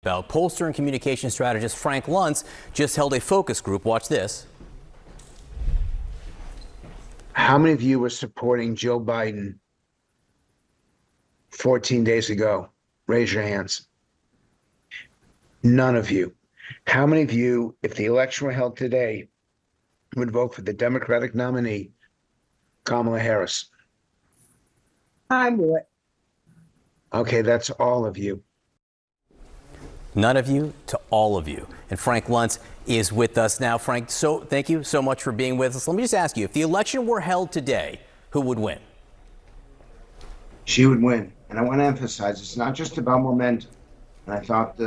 About pollster and communication strategist Frank Luntz just held a focus group. Watch this. How many of you were supporting Joe Biden 14 days ago? Raise your hands. None of you. How many of you, if the election were held today, would vote for the Democratic nominee, Kamala Harris? I would. Okay, that's all of you. None of you to all of you. And Frank Luntz is with us now. Frank, so thank you so much for being with us. Let me just ask you, if the election were held today, who would win? She would win. And I want to emphasize, it's not just about momentum. And I thought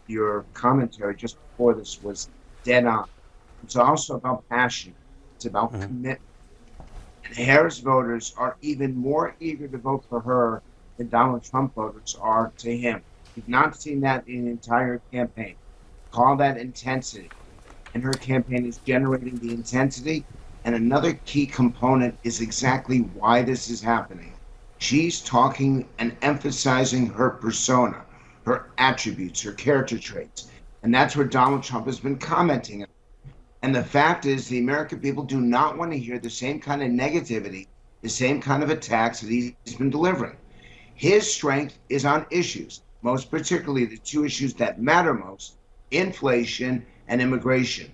your commentary just before this was dead on. It's also about passion. It's about commitment. And Harris voters are even more eager to vote for her than Donald Trump voters are to him. We've not seen that in an entire campaign. Call that intensity. And her campaign is generating the intensity. And another key component is exactly why this is happening. She's talking and emphasizing her persona, her attributes, her character traits. And that's where Donald Trump has been commenting. And the fact is, the American people do not want to hear the same kind of negativity, the same kind of attacks that he's been delivering. His strength is on issues, most particularly the two issues that matter most, inflation and immigration.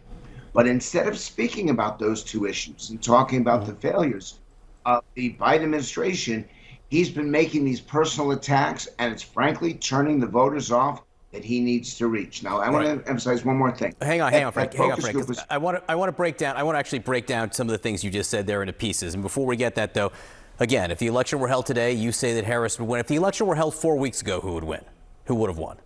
But instead of speaking about those two issues and talking about the failures of the Biden administration, he's been making these personal attacks, and it's frankly turning the voters off that he needs to reach. Now, I want to emphasize one more thing. Hang on, Frank. I want to actually break down some of the things you just said there into pieces. And before we get that, though, again, if the election were held today, you say that Harris would win. If the election were held 4 weeks ago, who would win? Who would have won?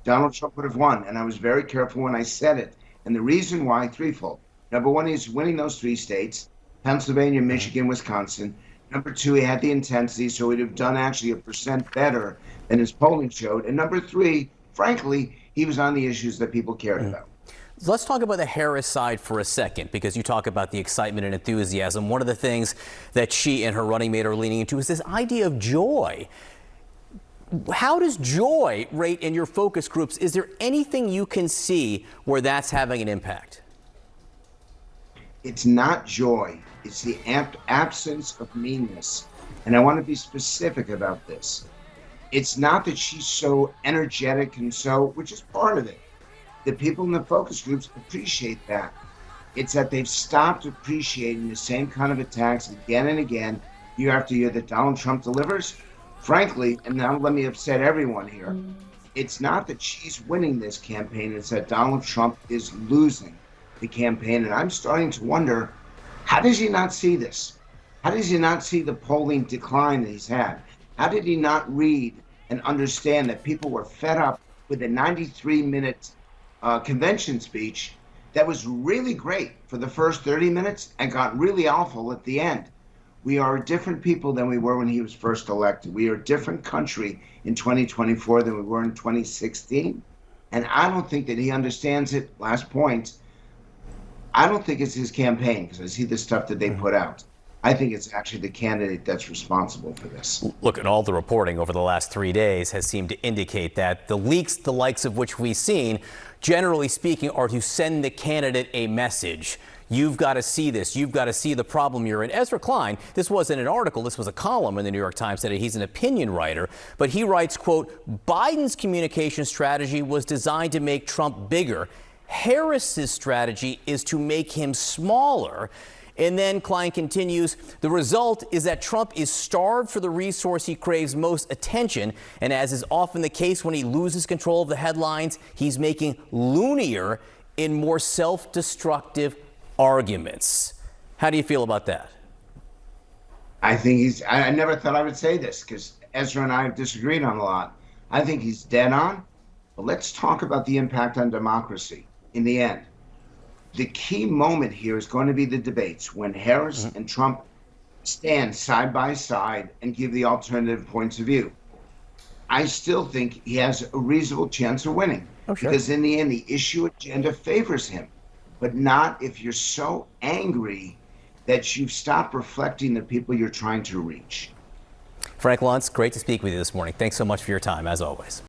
Donald Trump would have won, and I was very careful when I said it. And the reason why, threefold. Number one, he's winning those three states, Pennsylvania, Michigan, Wisconsin. Number two, he had the intensity, so he'd have done actually 1% better than his polling showed. And number three, frankly, he was on the issues that people cared about. Let's talk about the Harris side for a second, because you talk about the excitement and enthusiasm. One of the things that she and her running mate are leaning into is this idea of joy. How does joy rate in your focus groups? Is there anything you can see where that's having an impact? It's not joy. It's the absence of meanness. And I want to be specific about this. It's not that she's so energetic and so, which is part of it. The people in the focus groups appreciate that. It's that they've stopped appreciating the same kind of attacks again and again, year after year, that Donald Trump delivers. Frankly, and now let me upset everyone here, it's not that she's winning this campaign, it's that Donald Trump is losing the campaign. And I'm starting to wonder, how does he not see this? How does he not see the polling decline that he's had? How did he not read and understand that people were fed up with a 93-minute convention speech that was really great for the first 30 minutes and got really awful at the end? We are different people than we were when he was first elected. We are a different country in 2024 than we were in 2016. And I don't think that he understands it. Last point, I don't think it's his campaign, because I see the stuff that they put out. I think it's actually the candidate that's responsible for this. Look, at all the reporting over the last 3 days has seemed to indicate that the leaks, the likes of which we've seen, generally speaking, are to send the candidate a message. You've got to see this. You've got to see the problem you're in. Ezra Klein, this wasn't an article. This was a column in the New York Times today. He's an opinion writer, but he writes, quote, Biden's communication strategy was designed to make Trump bigger. Harris's strategy is to make him smaller. And then Klein continues, the result is that Trump is starved for the resource he craves most, attention. And as is often the case when he loses control of the headlines, he's making loonier in more self-destructive arguments. How do you feel about that? I think I never thought I would say this, because Ezra and I have disagreed on a lot. I think he's dead on. But let's talk about the impact on democracy in the end. The key moment here is going to be the debates when Harris and Trump stand side by side and give the alternative points of view. I still think he has a reasonable chance of winning, because in the end, the issue agenda favors him, but not if you're so angry that you've stopped reflecting the people you're trying to reach. Frank Luntz, great to speak with you this morning. Thanks so much for your time, as always.